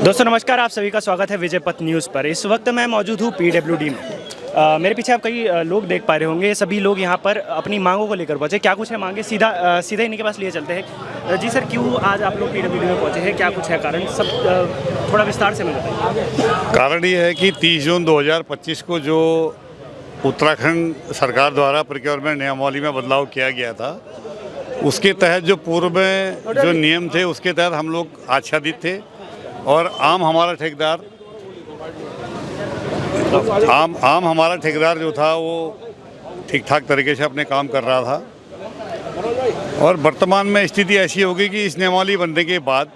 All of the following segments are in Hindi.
दोस्तों नमस्कार, आप सभी का स्वागत है विजय पथ न्यूज़ पर। इस वक्त मैं मौजूद हूँ पीडब्ल्यूडी में। मेरे पीछे आप कई लोग देख पा रहे होंगे। सभी लोग यहाँ पर अपनी मांगों को लेकर पहुँचे। क्या कुछ है मांगे, सीधा इन्हीं के पास लिए चलते हैं। जी सर, क्यों आज आप लोग पीडब्ल्यूडी में पहुँचे हैं, क्या कुछ है कारण, सब थोड़ा विस्तार से मैं बताइए। कारण ये है कि 30 जून 2025 को जो उत्तराखंड सरकार द्वारा प्रोक्योरमेंट नियमावली में बदलाव किया गया था, उसके तहत जो पूर्व में जो नियम थे उसके तहत हम लोग आच्छादित थे और आम हमारा ठेकेदार जो था वो ठीक ठाक तरीके से अपने काम कर रहा था। और वर्तमान में स्थिति ऐसी हो गई कि इस नियमावली बनने के बाद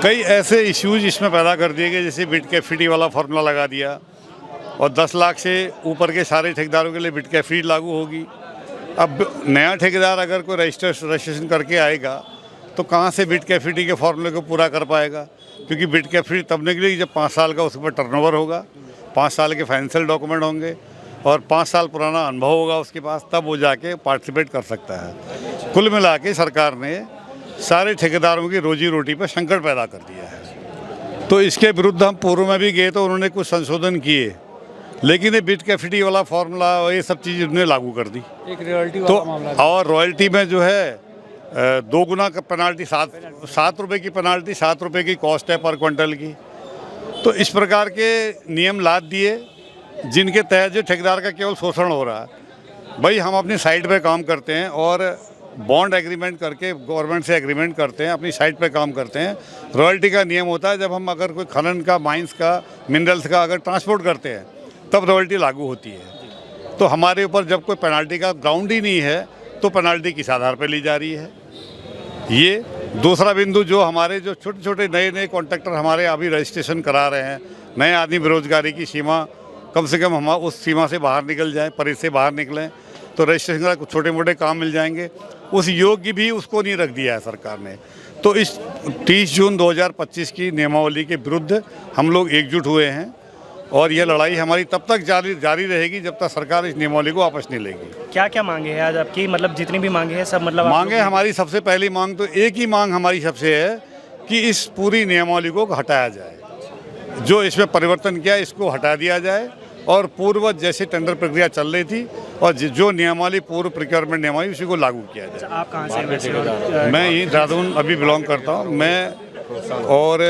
कई ऐसे इश्यूज इसमें पैदा कर दिए गए, जैसे बिट कैफिटी वाला फॉर्मूला लगा दिया और 10 लाख से ऊपर के सारे ठेकेदारों के लिए बिट कैफिटी लागू होगी। अब नया ठेकेदार अगर कोई रजिस्ट्रेशन करके आएगा तो कहाँ से बिट कैफिटी के फॉर्मूले को पूरा कर पाएगा, क्योंकि बिट कैफिटी तब निकलेगी जब 5 साल का उसके ऊपर टर्नओवर होगा, 5 साल के फाइनेंशियल डॉक्यूमेंट होंगे और 5 साल पुराना अनुभव होगा उसके पास, तब वो जाके पार्टिसिपेट कर सकता है। कुल मिला के सरकार ने सारे ठेकेदारों की रोजी रोटी पर संकट पैदा कर दिया है। तो इसके विरुद्ध हम पूर्व में भी गए तो उन्होंने कुछ संशोधन किए, लेकिन ये बिट कैफिटी वाला फॉर्मूला और ये सब चीज़ उन्होंने लागू कर दी। एक रॉयल्टी तो वाला मामला और रॉयल्टी में जो है 2 गुना का पेनाल्टी, 7 रुपये की पेनाल्टी, 7 रुपये की कॉस्ट है पर क्विंटल की। तो इस प्रकार के नियम लाद दिए जिनके तहत जो ठेकेदार का केवल शोषण हो रहा है। भाई हम अपनी साइट पे काम करते हैं और बॉन्ड एग्रीमेंट करके गवर्नमेंट से एग्रीमेंट करते हैं, अपनी साइट पे काम करते हैं। रॉयल्टी का नियम होता है जब हम अगर कोई खनन का, माइंस का, मिनरल्स का अगर ट्रांसपोर्ट करते हैं तब रॉयल्टी लागू होती है। तो हमारे ऊपर जब कोई पेनाल्टी का ग्राउंड ही नहीं है तो पेनाल्टी किस आधार पर ली जा रही है। ये दूसरा बिंदु, जो हमारे जो छोटे छोटे नए कॉन्ट्रैक्टर हमारे अभी रजिस्ट्रेशन करा रहे हैं, नए आदमी बेरोजगारी की सीमा कम से कम हम उस सीमा से बाहर निकल जाएं, परिधि से बाहर निकलें तो रजिस्ट्रेशन का कुछ छोटे मोटे काम मिल जाएंगे। उस योग्य भी उसको नहीं रख दिया है सरकार ने। तो इस 30 जून 2025 की नियमावली के विरुद्ध हम लोग एकजुट हुए हैं और यह लड़ाई हमारी तब तक जारी रहेगी जब तक सरकार इस नियमावली को वापस नहीं लेगी। क्या क्या मांगे हैं आज आपकी, मतलब जितनी भी मांगे हैं सब, मतलब मांगे हमारी सबसे पहली मांग तो एक ही मांग हमारी सबसे है कि इस पूरी नियमावली को हटाया जाए, जो इसमें परिवर्तन किया इसको हटा दिया जाए और पूर्व जैसे टेंडर प्रक्रिया चल रही थी और जो नियमावली पूर्व प्रोक्योरमेंट नियमावली उसी को लागू किया जाए। आप कहाँ से? मैं यही देहरादून अभी बिलोंग करता हूँ मैं, और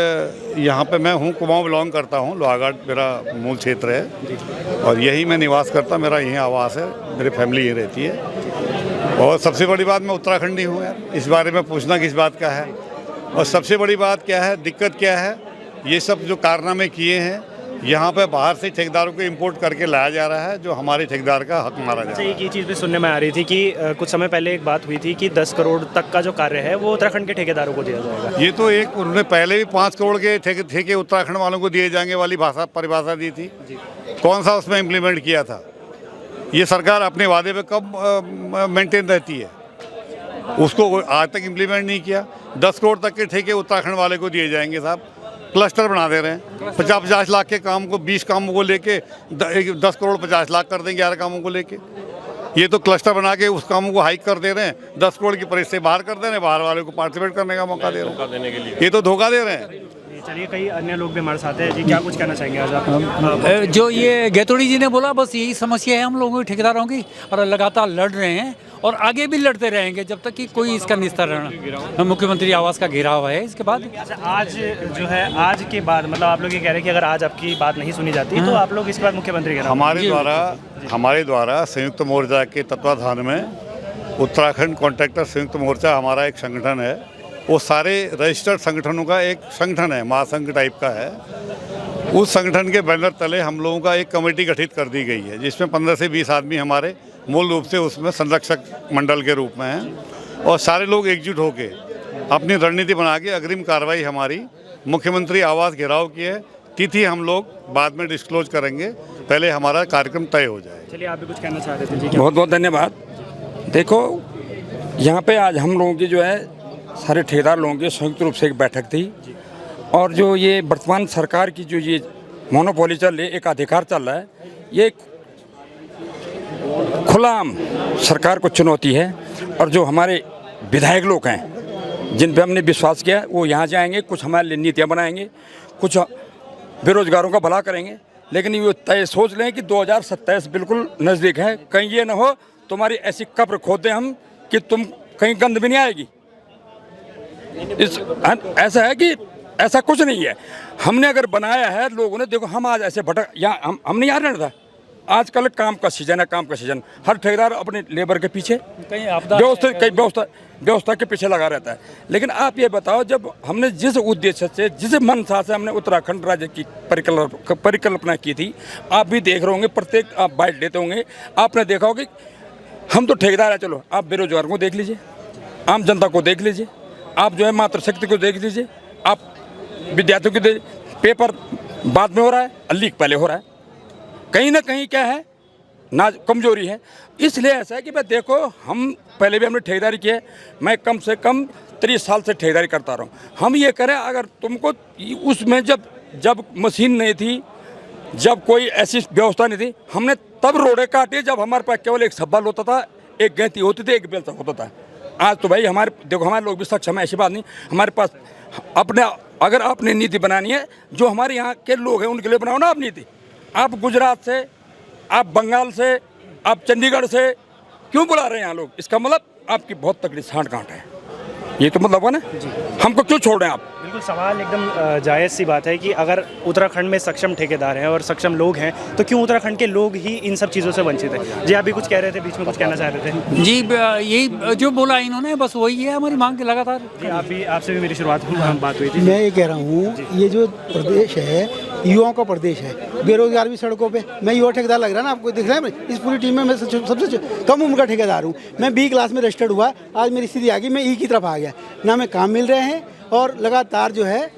यहाँ पे मैं हूँ, कुमाऊँ बिलोंग करता हूँ, लोहाघाट मेरा मूल क्षेत्र है और यही मैं निवास करता, मेरा यहीं आवास है, मेरी फैमिली यहीं रहती है। और सबसे बड़ी बात, मैं उत्तराखंडी हूँ यार, इस बारे में पूछना किस बात का है। और सबसे बड़ी बात क्या है, दिक्कत क्या है, ये सब जो कारनामे किए हैं यहाँ पे बाहर से ठेकेदारों को इंपोर्ट करके लाया जा रहा है, जो हमारे ठेकेदार का हक मारा जा रहा है। एक ये चीज़ भी सुनने में आ रही थी कि कुछ समय पहले एक बात हुई थी कि 10 करोड़ तक का जो कार्य है वो उत्तराखंड के ठेकेदारों को दिया जाएगा। ये तो एक उन्होंने पहले भी 5 करोड़ के ठेके उत्तराखंड वालों को दिए जाएंगे वाली परिभाषा दी थी। कौन सा उसमें इम्प्लीमेंट किया था? ये सरकार अपने वादे पे कब मेंटेन रहती है, उसको आज तक इम्प्लीमेंट नहीं किया। 10 करोड़ तक के ठेके उत्तराखंड वाले को दिए जाएंगे साहब, क्लस्टर बना दे रहे हैं। 50-50 लाख के काम को 20 कामों को लेके 10 करोड़ 50 लाख कर देंगे 11 कामों को लेके। ये तो क्लस्टर बना के उस कामों को हाइक कर दे रहे हैं, 10 करोड़ की परिधि से बाहर कर दे रहे हैं, बाहर वाले को पार्टिसिपेट करने का मौका दे रहे हैं। ये तो धोखा दे रहे हैं। चलिए, कई अन्य लोग भी हमारे साथ हैं जी, क्या कुछ कहना चाहेंगे आज आप? जो ये गैतोड़ी जी ने बोला, बस यही समस्या है हम लोगों की, ठेकेदारों की, और लगातार लड़ रहे हैं और आगे भी लड़ते रहेंगे जब तक कि कोई इसका निस्तारण। मुख्यमंत्री आवास का घेराव है इसके बाद। आज जो है, आज के बाद मतलब आप लोग ये कह रहे हैं कि अगर आज आपकी बात नहीं सुनी जाती तो आप लोग इसके बाद मुख्यमंत्री के हमारे द्वारा संयुक्त मोर्चा के तत्वाधान में उत्तराखंड कॉन्ट्रैक्टर संयुक्त मोर्चा हमारा एक संगठन है, वो सारे रजिस्टर्ड संगठनों का एक संगठन है, महासंघ टाइप का है। उस संगठन के बैनर तले हम लोगों का एक कमेटी गठित कर दी गई है, जिसमें 15 से 20 आदमी हमारे मूल रूप से उसमें संरक्षक मंडल के रूप में हैं और सारे लोग एकजुट होके अपनी रणनीति बना के अग्रिम कार्रवाई हमारी मुख्यमंत्री आवास घेराव की है। तिथि हम लोग बाद में डिस्क्लोज करेंगे, पहले हमारा कार्यक्रम तय हो जाए। चलिए, आप भी कुछ कहना चाह रहे थे जी? बहुत बहुत धन्यवाद। देखो, यहाँ पे आज हम लोगों की जो है सारे ठेकेदार लोगों की संयुक्त रूप से एक बैठक थी और जो ये वर्तमान सरकार की जो ये मोनोपोली चल रही है, एक अधिकार चल रहा है, ये खुलाम सरकार को चुनौती है। और जो हमारे विधायक लोग हैं जिन पे हमने विश्वास किया वो यहाँ जाएंगे, कुछ हमारे लिए नीतियाँ बनाएंगे, कुछ बेरोजगारों का भला करेंगे। लेकिन ये तय सोच लें कि 2027 बिल्कुल नज़दीक है, कहीं ये ना हो तुम्हारी ऐसी कब्र खोद दें हम कि तुम कहीं गंद भी नहीं आएगी। ऐसा है कि ऐसा कुछ नहीं है, हमने अगर बनाया है लोगों ने, देखो हम आज ऐसे भटक यहाँ हम नहीं आ रहे था। आजकल काम का सीजन है, काम का सीजन, हर ठेकेदार अपने लेबर के पीछे कहीं आपदा व्यवस्था के पीछे लगा रहता है। लेकिन आप ये बताओ, जब हमने जिस उद्देश्य से, जिस मनसा से हमने उत्तराखंड राज्य की परिकल्पना की थी, आप भी देख रहे होंगे, प्रत्येक आप बाइट लेते होंगे, आपने देखा होगा कि हम तो ठेकेदार है, चलो आप बेरोजगारों को देख लीजिए, आम जनता को देख लीजिए, आप जो है मातृशक्ति को देख लीजिए, आप विद्यार्थियों के पेपर बाद में हो रहा है, लीक पहले हो रहा है। कहीं ना कहीं क्या है ना, कमजोरी है। इसलिए ऐसा है कि भाई देखो, हम पहले भी हमने ठेकेदारी की है, मैं कम से कम 30 साल से ठेकेदारी करता रहा हूँ। हम ये करें, अगर तुमको उसमें जब मशीन नहीं थी, जब कोई ऐसी व्यवस्था नहीं थी, हमने तब रोडें काटी जब हमारे पास केवल एक सब्बल होता था, एक गैंती होती थी, एक बेलचा होता था। आज तो भाई हमारे लोग भी सक्षम है, ऐसी बात नहीं। हमारे पास अगर आपने नीति बनानी है, जो हमारे यहाँ के लोग हैं उनके लिए बनाओ ना आप नीति। आप गुजरात से, आप बंगाल से, आप चंडीगढ़ से क्यों बुला रहे हैं यहाँ लोग? इसका मतलब आपकी बहुत तकड़ी सांठ गांठ है, ये तो मतलब है ना। हमको क्यों छोड़ रहे हैं आप? बिल्कुल, सवाल एकदम जायज़ सी बात है कि अगर उत्तराखंड में सक्षम ठेकेदार हैं और सक्षम लोग हैं, तो क्यों उत्तराखंड के लोग ही इन सब चीज़ों से वंचित हैं? जी, आप भी कुछ कह रहे थे, बीच में कुछ कहना चाह रहे थे। जी, यही जो बोला इन्होंने, बस वही है हमारी मांग लगातार। जी, आपसे भी मेरी शुरुआत बात हुई थी। मैं ये कह रहा हूँ, ये जो प्रदेश है युवाओं का प्रदेश है, बेरोजगार भी सड़कों पे। मैं युवा ठेकेदार लग रहा है ना आपको, दिख रहा है? इस पूरी टीम में मैं सबसे कम उम्र का ठेकेदार हूँ। मैं B क्लास में रजिस्टर्ड हुआ, आज मेरी स्थिति आ गई, मैं E की तरफ आ गया ना, मैं काम मिल रहे हैं और लगातार जो है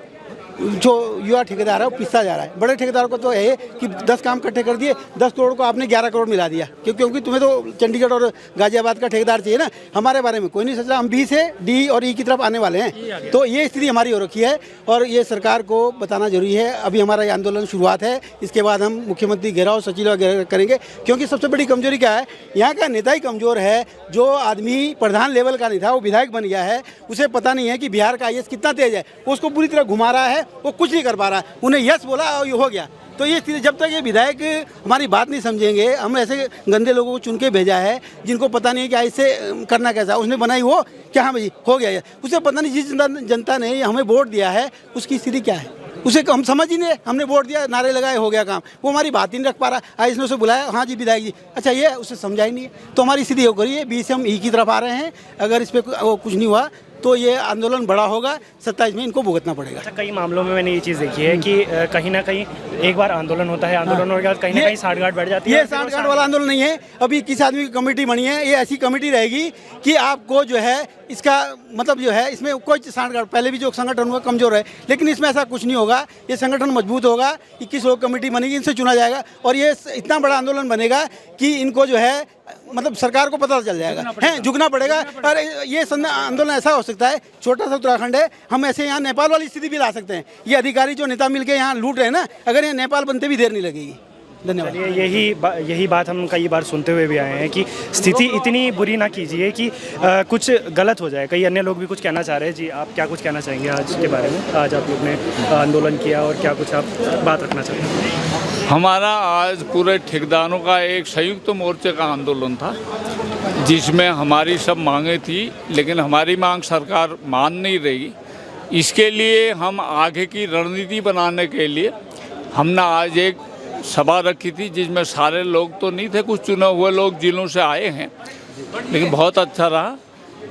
जो युवा ठेकेदार है वो पिसता जा रहा है। बड़े ठेकेदारों को तो है कि 10 काम इकट्ठे कर दिए, 10 करोड़ को आपने 11 करोड़ मिला दिया, क्योंकि तुम्हें तो चंडीगढ़ और गाजियाबाद का ठेकेदार चाहिए ना। हमारे बारे में कोई नहीं सोच रहा, हम B से D और E की तरफ आने वाले हैं। तो ये स्थिति हमारी हो रखी है और ये सरकार को बताना जरूरी है। अभी हमारा ये आंदोलन शुरुआत है, इसके बाद हम मुख्यमंत्री घेराव, सचिव घेराव करेंगे, क्योंकि सबसे बड़ी कमजोरी क्या है, यहाँ का नेता ही कमज़ोर है। जो आदमी प्रधान लेवल का नहीं था वो विधायक बन गया है, उसे पता नहीं है कि बिहार का IAS कितना तेज है, वो उसको पूरी तरह घुमा रहा है, वो कुछ नहीं कर पा रहा है। उन्हें यस बोला और ये हो गया। तो ये स्थिति, जब तक ये विधायक हमारी बात नहीं समझेंगे, हम ऐसे गंदे लोगों को चुन के भेजा है जिनको पता नहीं है कि इससे करना कैसा, उसने बनाई वो क्या, हाँ भाई हो गया, उसे पता नहीं। जिस जनता ने हमें वोट दिया है उसकी स्थिति क्या है, उसे हम समझ ही नहीं। हमने वोट दिया, नारे लगाए, हो गया काम, वो हमारी बात ही नहीं रख पा रहा। आज इसने उसे बुलाया, हाँ जी विधायक जी, अच्छा ये उसे समझा ही नहीं है। तो हमारी स्थिति हो गई है, B से हम E की तरफ आ रहे हैं। अगर इस पर कुछ नहीं हुआ तो ये आंदोलन बड़ा होगा, 27 में इनको भुगतना पड़ेगा। अच्छा, कई मामलों में मैंने ये चीज़ देखी है कि कहीं ना कहीं एक बार आंदोलन होता है, आंदोलन होने के बाद कहीं ना कहीं साठगांठ बढ़ जाती है। ये साठगांठ वाला आंदोलन नहीं है, अभी 21 आदमी की कमेटी बनी है। ये ऐसी कमेटी रहेगी कि आपको जो है इसका मतलब जो है, इसमें कोई साठगांठ, पहले भी जो संगठन हुआ कमजोर है, लेकिन इसमें ऐसा कुछ नहीं होगा। ये संगठन मजबूत होगा, 21 लोग कमेटी बनेगी, इनसे चुना जाएगा और ये इतना बड़ा आंदोलन बनेगा कि इनको जो है मतलब सरकार को पता चल जाएगा, है झुकना पड़ेगा। और ये आंदोलन ऐसा हो सकता है, छोटा सा उत्तराखंड है, हम ऐसे यहाँ नेपाल वाली स्थिति भी ला सकते हैं। ये अधिकारी जो नेता मिलके यहाँ लूट रहे हैं ना, अगर ये नेपाल बनते भी देर नहीं लगेगी। धन्यवाद। यही बात हम कई बार सुनते हुए भी आए हैं कि स्थिति इतनी बुरी ना कीजिए कि कुछ गलत हो जाए। कई अन्य लोग भी कुछ कहना चाह रहे हैं। जी, आप क्या कुछ कहना चाहेंगे आज के बारे में? आज आप लोग ने आंदोलन किया और क्या कुछ आप बात रखना चाहते हैं? हमारा आज पूरे ठेकेदारों का एक संयुक्त मोर्चे का आंदोलन था, जिसमें हमारी सब मांगें थी, लेकिन हमारी मांग सरकार मान नहीं रही। इसके लिए हम आगे की रणनीति बनाने के लिए हमने आज एक सभा रखी थी, जिसमें सारे लोग तो नहीं थे, कुछ चुने हुए लोग जिलों से आए हैं, लेकिन बहुत अच्छा रहा।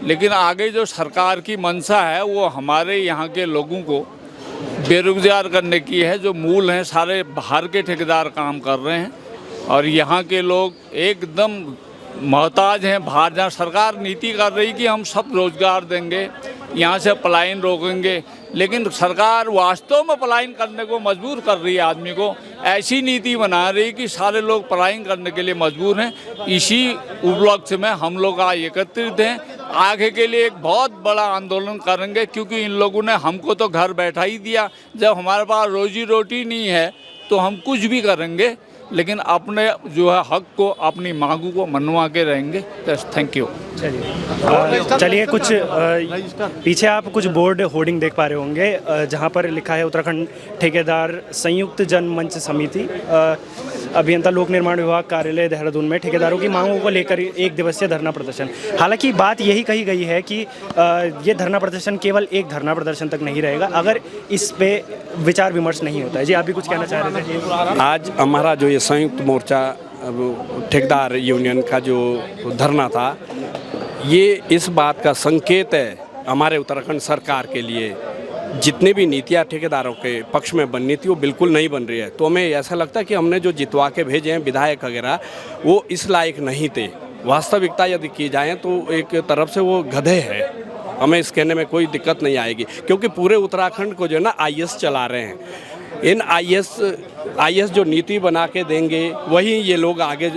लेकिन आगे जो सरकार की मंशा है वो हमारे यहाँ के लोगों को बेरोजगार करने की है। जो मूल हैं सारे बाहर के ठेकेदार काम कर रहे हैं और यहाँ के लोग एकदम मोहताज हैं बाहर। जहाँ सरकार नीति कर रही कि हम सब रोजगार देंगे, यहाँ से पलायन रोकेंगे, लेकिन सरकार वास्तव में पलायन करने को मजबूर कर रही है आदमी को। ऐसी नीति बना रही कि सारे लोग पलायन करने के लिए मजबूर हैं। इसी उपलक्ष्य में हम लोग आज एकत्रित हैं। आगे के लिए एक बहुत बड़ा आंदोलन करेंगे, क्योंकि इन लोगों ने हमको तो घर बैठा ही दिया। जब हमारे पास रोजी रोटी नहीं है तो हम कुछ भी करेंगे। लेकिन अपने जो है हक को, अपनी मांगों को मनवा के रहेंगे। Thank you. चलिए कुछ पीछे आप कुछ बोर्ड होर्डिंग देख पा रहे होंगे जहाँ पर लिखा है उत्तराखंड ठेकेदार संयुक्त जनमंच समिति अभियंता लोक निर्माण विभाग कार्यालय देहरादून में ठेकेदारों की मांगों को लेकर 1 दिवसीय धरना प्रदर्शन। हालांकि बात यही कही गई है कि ये धरना प्रदर्शन केवल एक धरना प्रदर्शन तक नहीं रहेगा अगर इस पे विचार विमर्श नहीं होता है। जी, आप भी कुछ कहना चाह रहे थे? आज हमारा जो ये संयुक्त मोर्चा ठेकेदार यूनियन का जो धरना था, ये इस बात का संकेत है हमारे उत्तराखंड सरकार के लिए, जितनी भी नीतियाँ ठेकेदारों के पक्ष में बननी थी वो बिल्कुल नहीं बन रही है। तो हमें ऐसा लगता है कि हमने जो जितवा के भेजे हैं विधायक वगैरह, वो इस लायक नहीं थे। वास्तविकता यदि की जाए तो एक तरफ से वो गधे हैं। हमें इस कहने में कोई दिक्कत नहीं आएगी, क्योंकि पूरे उत्तराखंड को जो है ना आईएएस चला रहे हैं। इन आईएएस जो नीति बना के देंगे वही ये लोग आगे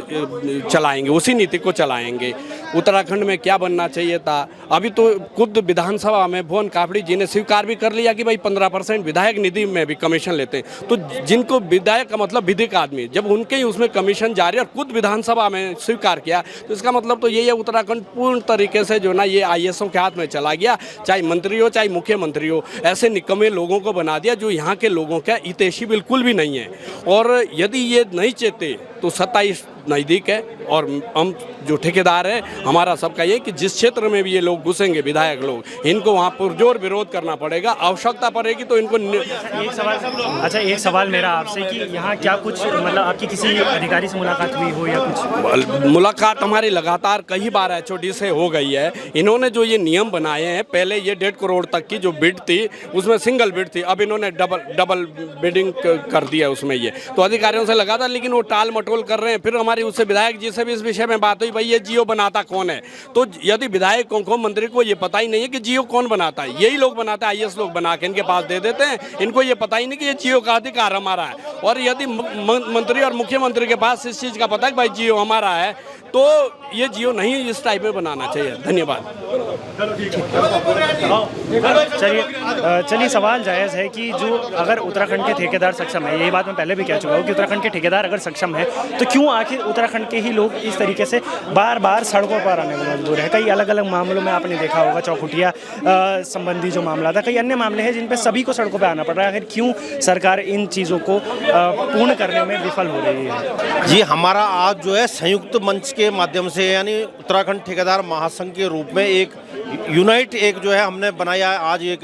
चलाएंगे, उसी नीति को चलाएंगे। उत्तराखंड में क्या बनना चाहिए था, अभी तो खुद विधानसभा में भुवन काफड़ी जी ने स्वीकार भी कर लिया कि भाई 15% विधायक निधि में भी कमीशन लेते हैं। तो जिनको विधायक का मतलब विधिक आदमी, जब उनके ही उसमें कमीशन जारी और खुद विधानसभा में स्वीकार किया, तो इसका मतलब तो यही है उत्तराखंड पूर्ण तरीके से जो ना ये आईएएसओं के हाथ में चला गया। चाहे मंत्री हो चाहे मुख्यमंत्री हो, ऐसे निकम्मे लोगों को बना दिया जो यहाँ के लोगों का हितैषी बिल्कुल भी नहीं है। और यदि ये नहीं चाहते तो 27 नज़दीक है और हम जो ठेकेदार है हमारा सबका ये कि जिस क्षेत्र में भी ये लोग घुसेंगे विधायक लोग, इनको वहाँ पुरजोर विरोध करना पड़ेगा। आवश्यकता पड़ेगी तो इनको एक सवाल मेरा आपसे कि यहाँ क्या कुछ मतलब आपकी किसी अधिकारी से मुलाकात हुई हो या कुछ? मुलाकात हमारी लगातार कई बार एचओडी से हो गई है। इन्होंने जो ये नियम बनाए हैं, पहले ये 1.5 करोड़ तक की जो बिड थी उसमें सिंगल बिड थी, अब इन्होंने डबल बिडिंग कर दिया उसमें। ये तो अधिकारियों से लगा था, लेकिन वो टाल मटोल कर रहे हैं। फिर हमारी उससे विधायक जी से भी इस विषय में बात हुई, भाई ये जियो बनाता कौन है। तो यदि विधायकों को, मंत्री को ये पता ही नहीं है कि जियो कौन बनाता है, यही लोग बनाते हैं, आईएएस लोग बना के इनके पास दे देते हैं। इनको ये पता ही नहीं कि ये जियो का अधिकार हमारा है। और यदि मंत्री और मुख्यमंत्री के पास इस चीज़ का पता है कि भाई जियो हमारा है, तो ये जियो नहीं इस टाइप में बनाना चाहिए। धन्यवाद। चलिए सवाल जायज़ है कि जो अगर उत्तराखंड के ठेकेदार सक्षम है, यही बात मैं पहले भी कह चुका हूँ कि उत्तराखंड के ठेकेदार अगर सक्षम है तो क्यों आखिर उत्तराखंड के ही लोग इस तरीके से बार बार सड़कों पर आने को मजबूर है। कई अलग अलग मामलों में आपने देखा होगा, चौखुटिया संबंधी जो मामला था, कई अन्य मामले हैं जिन पर सभी को सड़कों पर आना पड़ रहा है। आखिर क्यों सरकार इन चीज़ों को पूर्ण करने में विफल हो रही है? जी, हमारा आज जो है संयुक्त मंच के माध्यम से, यानी उत्तराखंड ठेकेदार महासंघ के रूप में एक यूनाइट एक जो है हमने बनाया आज एक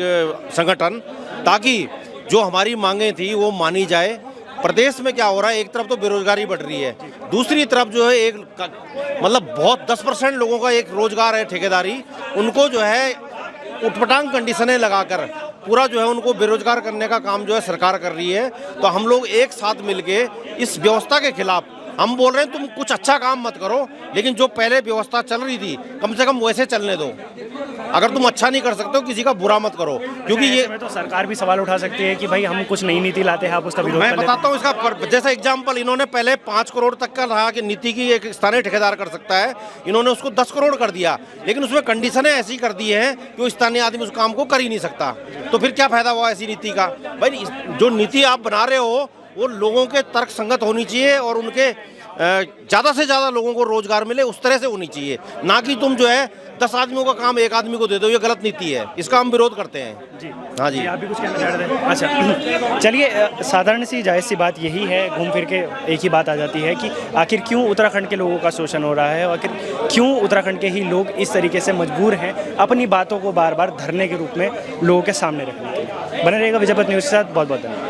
संगठन, ताकि जो हमारी मांगें थी वो मानी जाए। प्रदेश में क्या हो रहा है, एक तरफ तो बेरोजगारी बढ़ रही है, दूसरी तरफ जो है एक मतलब बहुत 10% लोगों का एक रोजगार है ठेकेदारी, उनको जो है उटपटांग कंडीशनें लगाकर पूरा जो है उनको बेरोजगार करने का काम जो है सरकार कर रही है। तो हम लोग एक साथ मिलके इस व्यवस्था के खिलाफ हम बोल रहे हैं, तुम कुछ अच्छा काम मत करो, लेकिन जो पहले व्यवस्था चल रही थी कम से कम वैसे चलने दो। अगर तुम अच्छा नहीं कर सकते हो, किसी का बुरा मत करो, क्योंकि ये तो सरकार भी सवाल उठा सकती है कि भाई हम कुछ नई नीति लाते हैं, आप उसका विरोध मैं बताता हूँ इसका जैसा एग्जाम्पल। इन्होंने पहले 5 करोड़ तक का रहा कि नीति की एक स्थानीय ठेकेदार कर सकता है, इन्होंने उसको 10 करोड़ कर दिया, लेकिन उसमें कंडीशनें ऐसी कर दी हैं कि वो स्थानीय आदमी उस काम को कर ही नहीं सकता। तो फिर क्या फायदा हुआ ऐसी नीति का? भाई जो नीति आप बना रहे हो वो लोगों के तर्क संगत होनी चाहिए और उनके ज़्यादा से ज़्यादा लोगों को रोजगार मिले, उस तरह से होनी चाहिए, ना कि तुम जो है 10 आदमियों का काम एक आदमी को दे दो। ये गलत नीति है, इसका हम विरोध करते हैं। जी हाँ जी, आप भी कुछ कहना चाह रहे थे? अच्छा चलिए, साधारण सी जायज़ सी बात यही है, घूम फिर के एक ही बात आ जाती है कि आखिर क्यों उत्तराखंड के लोगों का शोषण हो रहा है, आखिर क्यों उत्तराखंड के ही लोग इस तरीके से मजबूर हैं अपनी बातों को बार बार धरने के रूप में लोगों के सामने रखने के लिए। बने रहेगा विजयपथ न्यूज़ के साथ। बहुत बहुत धन्यवाद।